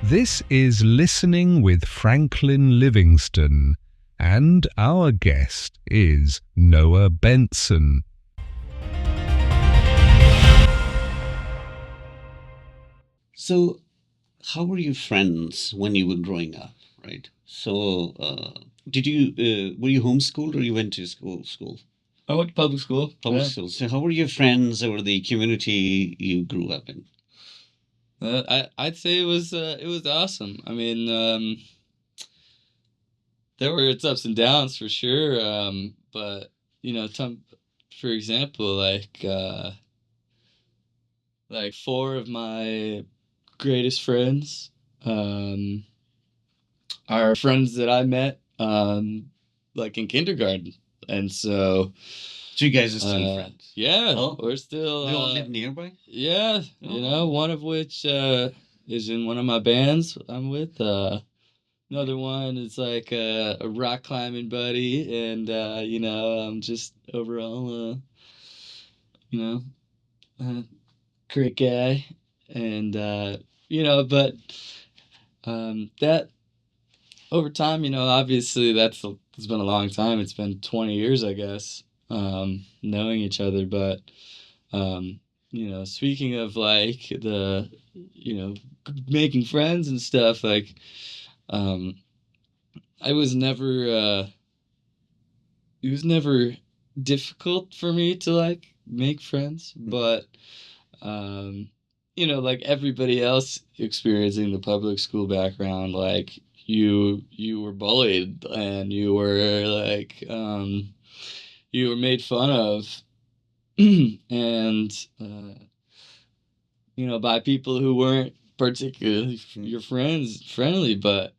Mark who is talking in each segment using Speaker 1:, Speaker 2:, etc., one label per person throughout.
Speaker 1: This is Listening with Franklin Livingston, and our guest is Noah Benson.
Speaker 2: So, how were you friends when you were growing up, right? So, were you homeschooled or you went to school?
Speaker 3: I went to public school.
Speaker 2: Public school. So, how were your friends or the community you grew up in?
Speaker 3: I'd say it was awesome. I mean, there were its ups and downs for sure. But you know, for example, like four of my greatest friends, um, are friends that I met, like in kindergarten, and so.
Speaker 2: So, you guys are still friends?
Speaker 3: Yeah,
Speaker 2: Oh,
Speaker 3: we're still.
Speaker 2: they all live nearby?
Speaker 3: Yeah, you know, one of which is in one of my bands I'm with. Another one is like a rock climbing buddy, and you know, I'm just overall, you know, uh, great guy, and you know, but that over time, you know, obviously it's been a long time. It's been 20 years, I guess, knowing each other, but. Um, you know, speaking of like you know, making friends and stuff, like, um, I was never, it was never difficult for me to like make friends, but, um, you know, like everybody else experiencing the public school background, like you were bullied and you were like, you were made fun of. And, you know, by people who weren't particularly your friendly, but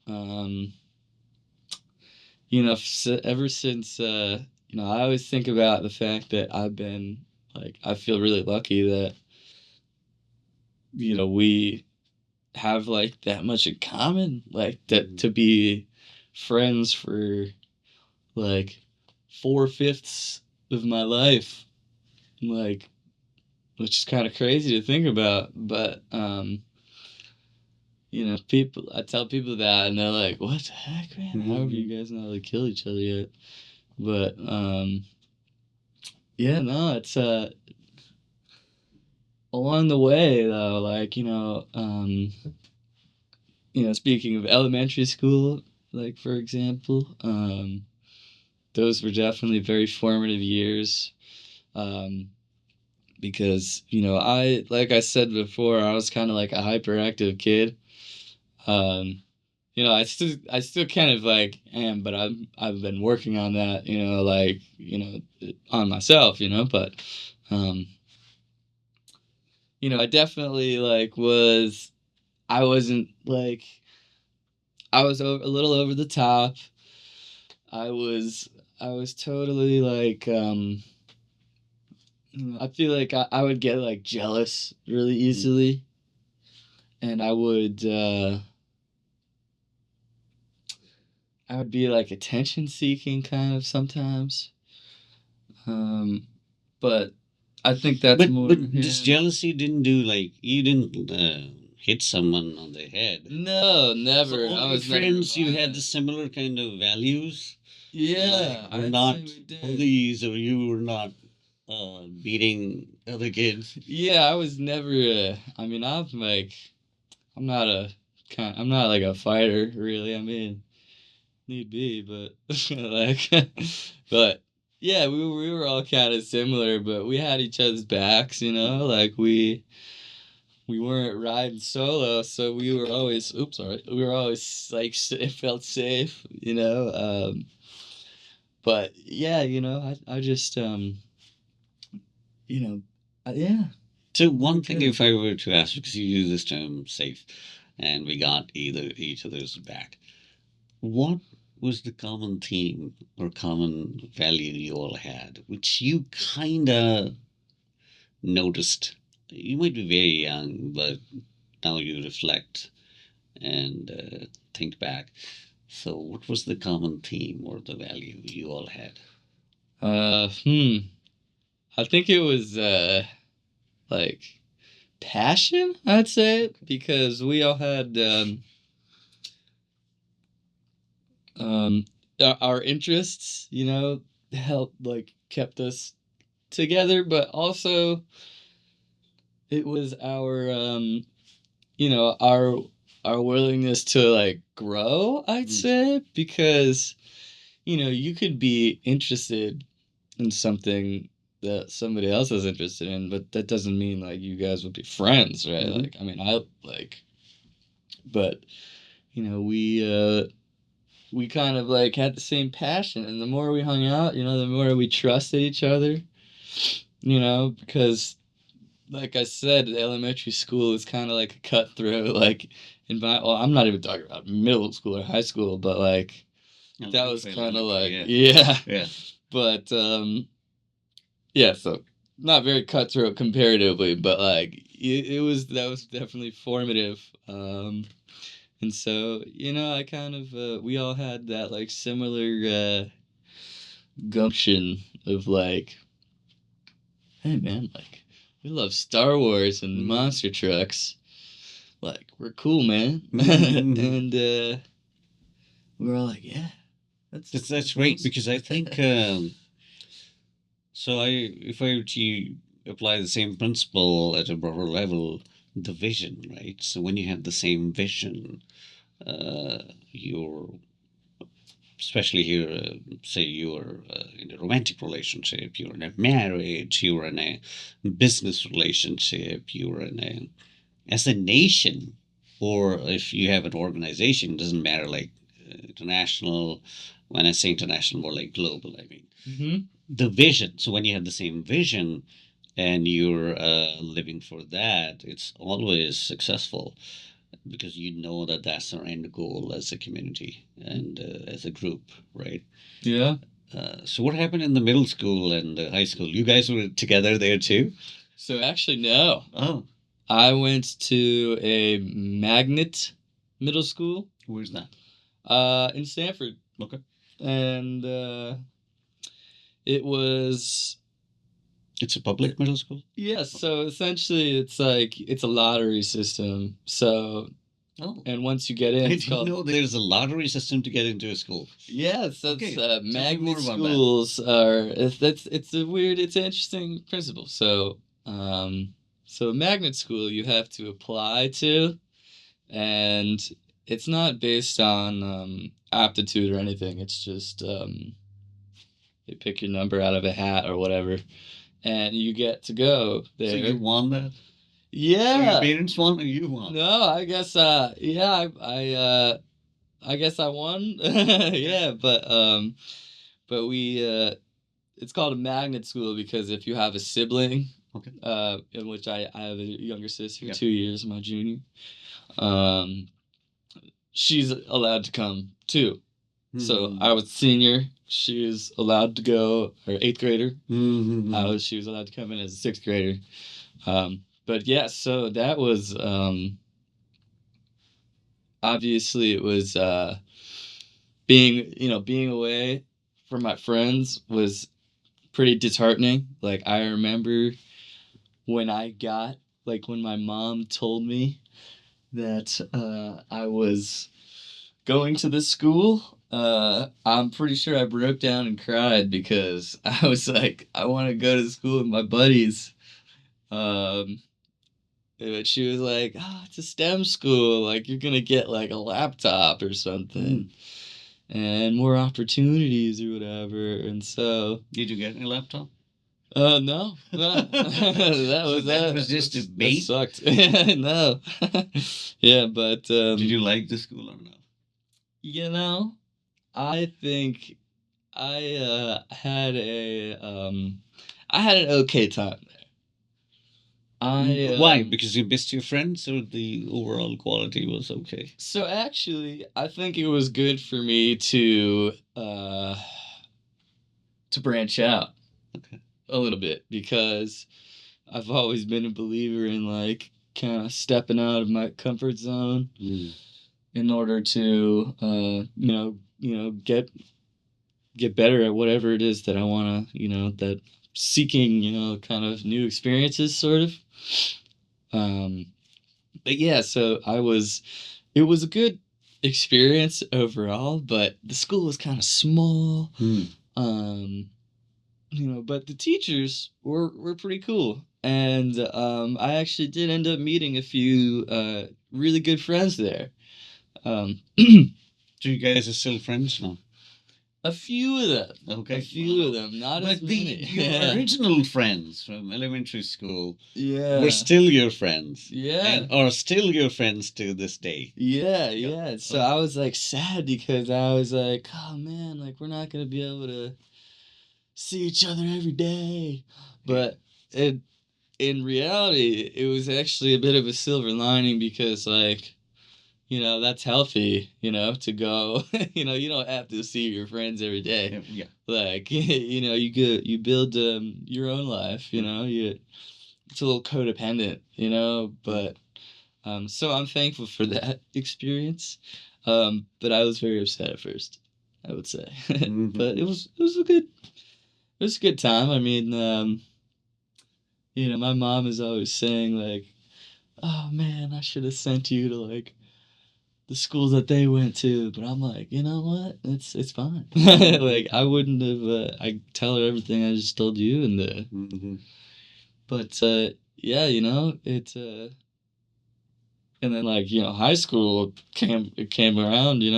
Speaker 3: you know, ever since you know, I always think about the fact that I've been like, I feel really lucky that you know we have like that much in common, like that to be friends for like 4/5 of my life, like, which is kind of crazy to think about, but you know, I tell people that and they're like, what the heck, man? How have you guys not like kill each other yet? But, yeah, no, it's, along the way though, like, you know, speaking of elementary school, like, for example, those were definitely very formative years. Um, because, you know, like I said before, I was kind of like a hyperactive kid. Um, You know, I still kind of like am, but I've been working on that, you know, like, you know, on myself, you know, but um, you know, I definitely like I wasn't like I was a little over the top. I was I was totally like I feel like I would get like jealous really easily, and I would be like attention seeking kind of sometimes. Um, but I think that's
Speaker 2: But
Speaker 3: more.
Speaker 2: this jealousy didn't do like you didn't hit someone on the head.
Speaker 3: No, never.
Speaker 2: So all
Speaker 3: I
Speaker 2: your
Speaker 3: was never
Speaker 2: friends, you had the
Speaker 3: violent.
Speaker 2: similar kind of values.
Speaker 3: Yeah,
Speaker 2: Like were
Speaker 3: I'd say
Speaker 2: not
Speaker 3: we did.
Speaker 2: bullies, or you were not beating other kids.
Speaker 3: Yeah, I was never. I mean, I'm not like a fighter, really. I mean, need be, but like, but yeah, we were all kind of similar, but we had each other's backs, you know. Like we weren't riding solo, so we were always. Oops, sorry. We were always like it felt safe, you know. But yeah, you know, I just you know, yeah.
Speaker 2: So one thing, if I were to ask, because you use this term safe, and we got either each other's back, what was the common theme or common value you all had, which you kind of noticed? You might be very young, but now you reflect and think back. So, what was the common theme or the value you all had?
Speaker 3: Hmm. I think it was like passion, I'd say, because we all had our interests, helped kept us together, but also it was our willingness to grow, I'd say, because you could be interested in something that somebody else is interested in, but that doesn't mean you guys would be friends, right?
Speaker 2: Mhm.
Speaker 3: I mean, but we kind of had the same passion, and the more we hung out, the more we trusted each other, because like I said, elementary school is kind of like a cutthroat, I'm not even talking about middle school or high school, but that was kind of yeah.
Speaker 2: Yeah.
Speaker 3: But yeah, so not very cutthroat comparatively, but that was definitely formative. And so I kind of we all had that similar gumption of hey man, we love Star Wars and monster trucks. We're cool, man. And we're all yeah,
Speaker 2: That's great because I think so. If I were to apply the same principle at a broader level, the vision, right? So when you have the same vision, you're especially here, say you're in a romantic relationship, you're in a marriage, you're in a business relationship, you're in a as a nation, or if you have an organization, it doesn't matter international. When I say international, more like global. I mean the vision. So when you have the same vision and you're living for that, it's always successful because you know that that's our end goal as a community and as a group, right?
Speaker 3: Yeah.
Speaker 2: So what happened in the middle school and high school? You guys were together there too?
Speaker 3: So actually, no.
Speaker 2: Oh,
Speaker 3: I went to a magnet middle school.
Speaker 2: where's that?
Speaker 3: In Stanford.
Speaker 2: Okay.
Speaker 3: And it was
Speaker 2: It's a public middle school?
Speaker 3: yeah, so essentially it's a lottery system. So
Speaker 2: Oh.
Speaker 3: and once you get in,
Speaker 2: I
Speaker 3: it's
Speaker 2: didn't
Speaker 3: called
Speaker 2: know there's a lottery system to get into a school.
Speaker 3: yeah, so
Speaker 2: Okay,
Speaker 3: it's
Speaker 2: tell me more
Speaker 3: magnet
Speaker 2: about that.
Speaker 3: schools are it's a weird, it's an interesting principle. So magnet school you have to apply to, and it's not based on aptitude or anything. It's just they pick your number out of a hat or whatever, and you get to go there.
Speaker 2: So you won that? Or
Speaker 3: Yeah.
Speaker 2: your parents won or you won?
Speaker 3: No, I guess yeah, I guess I won. Yeah, but we it's called a magnet school because if you have a sibling,
Speaker 2: Okay.
Speaker 3: in which I have a younger sister,
Speaker 2: Yeah.
Speaker 3: 2 years, my junior, um, she's allowed to come too. So I was senior, she was allowed to go, or 8th grader. She was allowed to come in as a 6th grader. But yeah, so that was obviously it was being away from my friends was pretty disheartening. I remember when when my mom told me that I was going to this school, I'm pretty sure I broke down and cried because I was like, I want to go to school with my buddies. But she was like, "Oh, it's a STEM school. You're gonna get a laptop or something, and more opportunities or whatever." And so,
Speaker 2: Did you get a laptop?
Speaker 3: no, that was
Speaker 2: just a
Speaker 3: that
Speaker 2: bait?
Speaker 3: sucked. No, yeah, but
Speaker 2: Did you like the school or no?
Speaker 3: I think I had an okay time there.
Speaker 2: Why? Because you missed your friends, or the overall quality was okay?
Speaker 3: So actually, I think it was good for me to branch out a little bit because I've always been a believer in kind of stepping out of my comfort zone in order to get better at whatever it is that I want to that seeking kind of new experiences sort of. But yeah, so it was a good experience overall, but the school was kind of small. Um, but the teachers were pretty cool, and I actually did end up meeting a few really good friends there. Um,
Speaker 2: So you guys are still friends now?
Speaker 3: a few of them.
Speaker 2: Okay.
Speaker 3: A few of them, not as
Speaker 2: But the
Speaker 3: many.
Speaker 2: your original friends from elementary school
Speaker 3: Yeah.
Speaker 2: were still your friends.
Speaker 3: Yeah.
Speaker 2: And are still your friends to this day.
Speaker 3: Yeah. So I was like sad because I was like, oh man, like we're not gonna be able to see each other every day. But in reality, it was actually a bit of a silver lining because like, that's healthy, to go, you don't have to see your friends every day.
Speaker 2: Yeah.
Speaker 3: Like, you build your own life, it's a little codependent, but so I'm thankful for that experience. But I was very upset at first, I would say. But it was a good time. I mean, my mom is always saying like, "Oh man, I should have sent you to like the schools that they went to." But I'm like, you know what? It's fine. Like I wouldn't have. I tell her everything I just told you, but yeah, it. And then like high school came around. I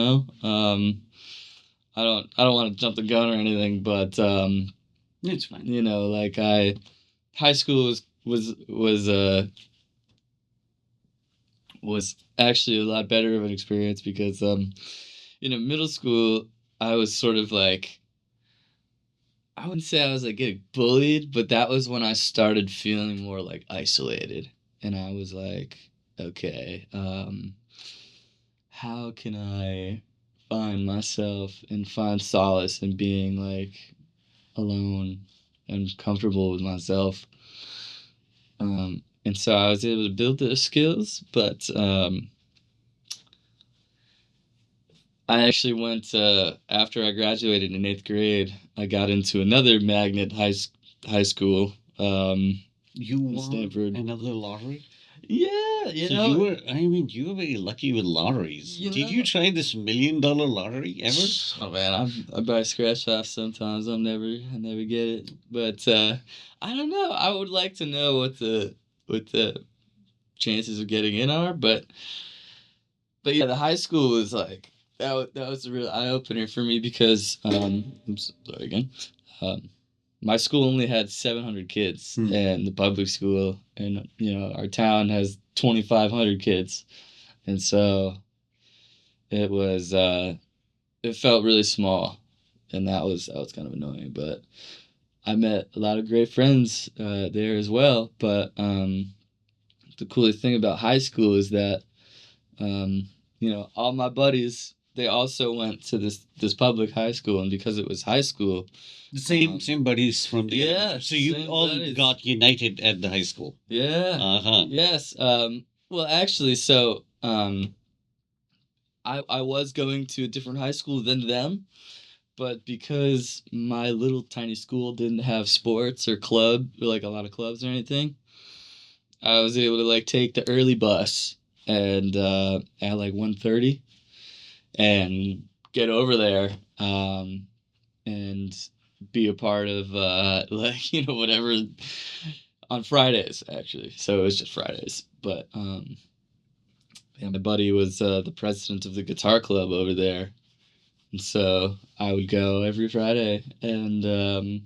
Speaker 3: don't want to jump the gun or anything, but
Speaker 2: It's fine.
Speaker 3: like high school was actually a lot better of an experience because middle school I was sort of like, I wouldn't say I was like getting bullied, but that was when I started feeling more like isolated, and I was like, okay, how can I find myself and find solace in being like alone and comfortable with myself. And so I was able to build those skills, but I actually went after I graduated in 8th grade. I got into another magnet high school.
Speaker 2: You
Speaker 3: in
Speaker 2: won
Speaker 3: Stanford.
Speaker 2: another lottery?
Speaker 3: Yeah,
Speaker 2: So you were very lucky with lotteries. Did you try this $1 million lottery ever?
Speaker 3: Oh man, I buy scratch offs sometimes. I never get it. But I don't know. I would like to know what the chances of getting in are. But yeah, the high school was like that was a real eye opener for me because I'm sorry again. Um, my school only had 700 kids, and the public school and our town has 2,500 kids, and so it was it felt really small, and that was kind of annoying. But I met a lot of great friends there as well. But the coolest thing about high school is that all my buddies, they also went to this public high school, and because it was high school,
Speaker 2: The same buddies from the
Speaker 3: yeah,
Speaker 2: elementary. So you
Speaker 3: same
Speaker 2: all
Speaker 3: buddies.
Speaker 2: got united at the high school.
Speaker 3: Yeah.
Speaker 2: Uh-huh.
Speaker 3: Yes. Well, actually, so I was going to a different high school than them, but because my little tiny school didn't have sports or like a lot of clubs or anything, I was able to like take the early bus and at like 1:30 and get over there and be a part of like whatever on Fridays actually. So it was just Fridays, but yeah, my buddy was the president of the guitar club over there, and so I would go every Friday and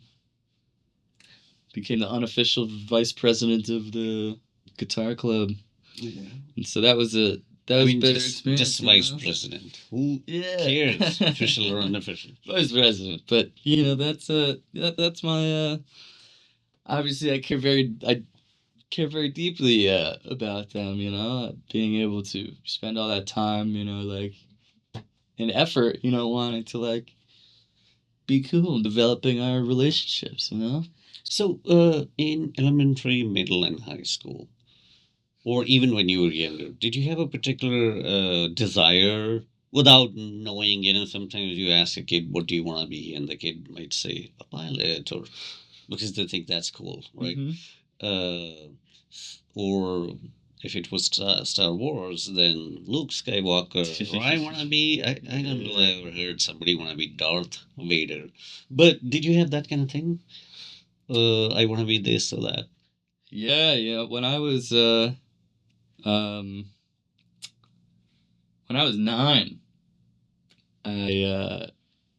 Speaker 3: became the unofficial vice president of the guitar club.
Speaker 2: Yeah.
Speaker 3: And so that was a better experience.
Speaker 2: Just vice president. Who cares, official or unofficial?
Speaker 3: Vice president, but that's my obviously I care very deeply about them. Being able to spend all that time, like and effort, wanting to like be cool, developing our relationships.
Speaker 2: So, in elementary, middle, and high school, or even when you were younger, did you have a particular desire without knowing? Sometimes you ask a kid, "What do you want to be?" and the kid might say, "A pilot," or because they think that's cool, right?
Speaker 3: Mm-hmm.
Speaker 2: Uh, or if it was Star Wars, then Luke Skywalker. Or I want to be. I don't know. I ever heard somebody want to be Darth Vader. But did you have that kind of thing? I want to be this or that.
Speaker 3: Yeah. Um, when I was 9, I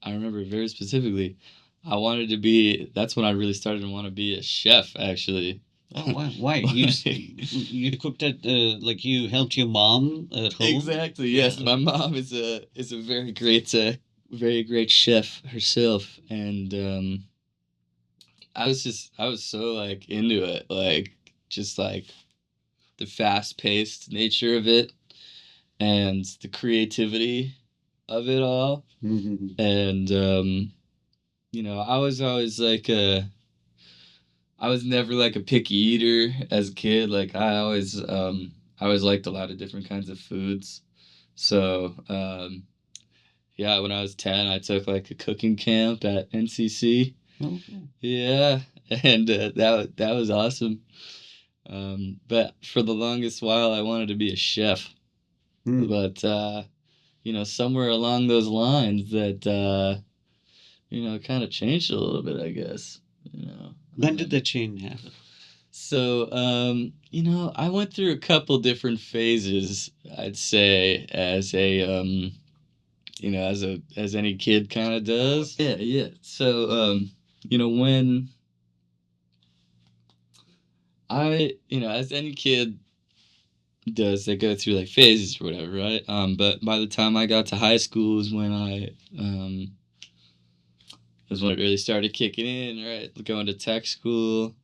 Speaker 3: remember very specifically. I wanted to be. That's when I really started to want to be a chef. Actually.
Speaker 2: Oh, why? You cooked at like you helped your mom at home.
Speaker 3: Exactly. Yes, my mom is a very great chef herself, and I was so like into it, like just like the fast paced nature of it and the creativity of it all, and I was always like a I was never like a picky eater as a kid. Like I always liked a lot of different kinds of foods. So yeah, when I was 10, I took like a cooking camp at NCC.
Speaker 2: Okay.
Speaker 3: Yeah, and that was awesome. But for the longest while, I wanted to be a chef. But somewhere along those lines, that kind of changed a little bit, I guess.
Speaker 2: When did the change happen?
Speaker 3: So, I went through a couple different phases, I'd say, as a, as any kid kind of does. Yeah, yeah. So, when as any kid does, they go through like phases or whatever, right? But by the time I got to high school is when it really started kicking in, right? Going to tech school.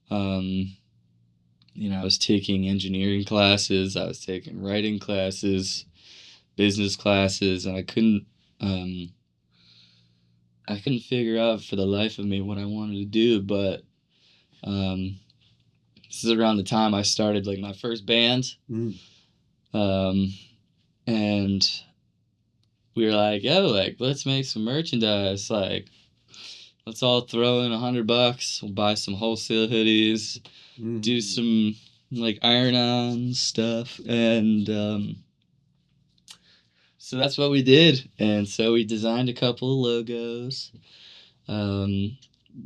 Speaker 3: I was taking engineering classes, I was taking writing classes, business classes, and I couldn't figure out for the life of me what I wanted to do. But this is around the time I started like my first band, and we were like, "Yo, like let's make some merchandise. Like, let's all throw in $100. We'll buy some wholesale hoodies, do some like iron-on stuff," and so that's what we did. And so we designed a couple of logos,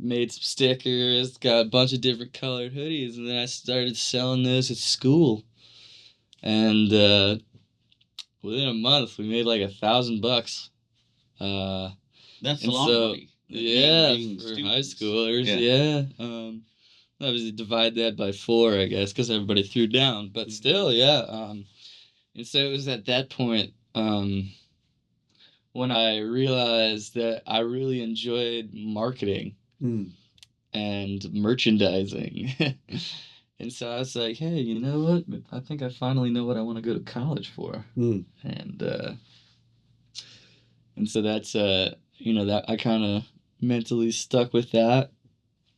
Speaker 3: made some stickers, got a bunch of different colored hoodies, and then I started selling those at school. And within a month, we made like $1,000.
Speaker 2: That's a
Speaker 3: and
Speaker 2: lot
Speaker 3: so,
Speaker 2: of money.
Speaker 3: Yeah,
Speaker 2: Being
Speaker 3: for high
Speaker 2: students.
Speaker 3: schoolers,
Speaker 2: Yeah.
Speaker 3: yeah. Obviously divide that by 4, I guess, because everybody threw down. But still, yeah. And so it was at that point when I realized that I really enjoyed marketing and merchandising. And so I was like, hey, you know what? I think I finally know what I want to go to college for. And so that's that I kind of mentally stuck with that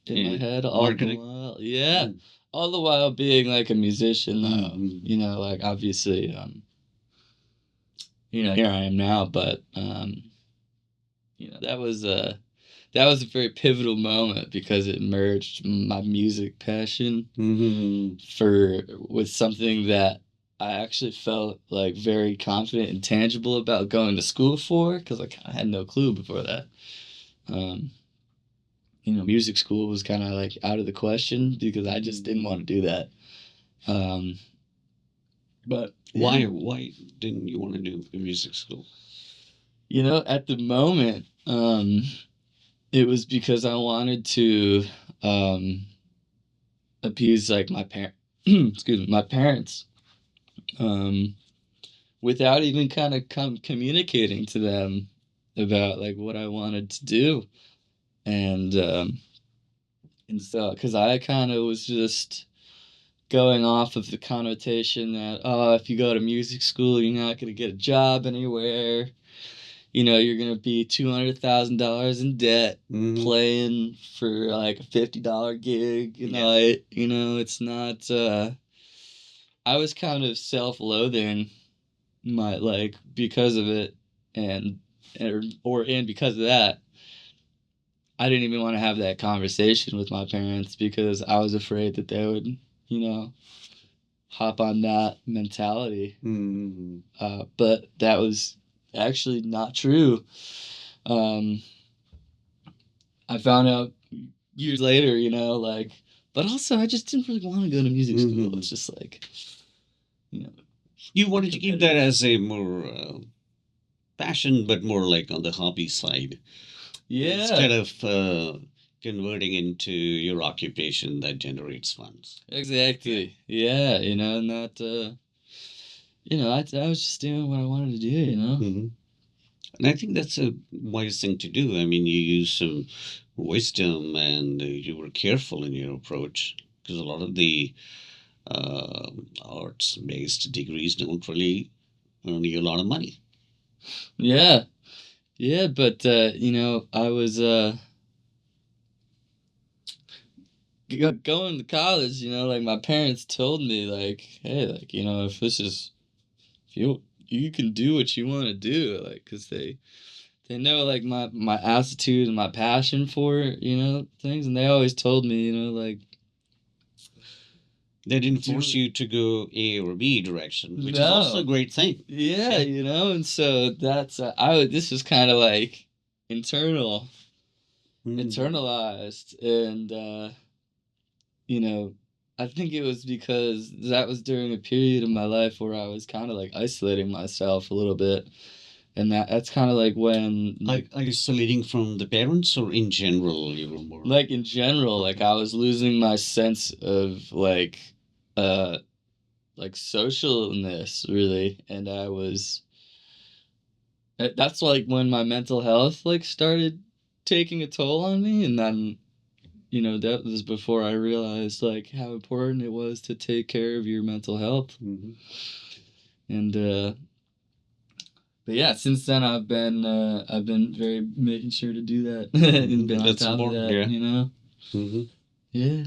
Speaker 3: in my head all the while. Yeah. All the while being like a musician, though. Like obviously here I am now, but that was a very pivotal moment because it merged my music passion with something that I actually felt like very confident and tangible about going to school for, because I had no clue before that. Music school was kind of like out of the question because I just didn't want to do that. But
Speaker 2: why didn't you want to do music school?
Speaker 3: At the moment, it was because I wanted to appease like my my parents, without even kind of communicating to them about like what I wanted to do, and so because I kind of was just going off of the connotation that, oh, if you go to music school, you're not going to get a job anywhere. You're going to be $200,000 in debt playing for like a $50 gig a night. It's not, I was kind of self-loathing because of it. And because of that, I didn't even want to have that conversation with my parents because I was afraid that they would, hop on that mentality.
Speaker 2: Mm-hmm.
Speaker 3: But that was actually not true. Um, I found out years later, you know, like, but also I just didn't really want to go to music school.
Speaker 2: Mm-hmm.
Speaker 3: It's just like, you know,
Speaker 2: You wanted to keep that as a more passion, but more like on the hobby side, instead
Speaker 3: yeah,
Speaker 2: of converting into your occupation that generates funds.
Speaker 3: exactly. Yeah, you know, and that, you know, I was just doing what I wanted to do, you know?
Speaker 2: Hmm. And I think that's a wise thing to do. I mean, you use some wisdom and you were careful in your approach because a lot of the uh, arts based degrees don't really earn you a lot of money.
Speaker 3: Yeah, yeah, but, you know, I was, going to college, you know, like my parents told me, like, hey, like, you know, if you can do what you want to do, like, because they know like my attitude and my passion for, you know, things, and they always told me, you know, like,
Speaker 2: They didn't
Speaker 3: do
Speaker 2: force
Speaker 3: it.
Speaker 2: you to go A or B direction, which is also a
Speaker 3: No,
Speaker 2: great thing.
Speaker 3: yeah,
Speaker 2: Yeah.
Speaker 3: you know, and so that's this was kind of like internal
Speaker 2: Mm.
Speaker 3: internalized, and you know, I think it was because that was during a period of my life where I was kind of like isolating myself a little bit, and that's kind of like when,
Speaker 2: Are you isolating from the parents or in general you were more
Speaker 3: like in general, like
Speaker 2: okay?
Speaker 3: I was losing my sense of uh like socialness really, and I was that's like when my mental health like started taking a toll on me, and then, you know, that was before I realized like how important it was to take care of your mental health.
Speaker 2: Hmm.
Speaker 3: And but yeah, since then I've been very making sure to do that and been on
Speaker 2: That's
Speaker 3: top of
Speaker 2: important.
Speaker 3: that,
Speaker 2: Yeah.
Speaker 3: you know.
Speaker 2: Hmm.
Speaker 3: Yeah.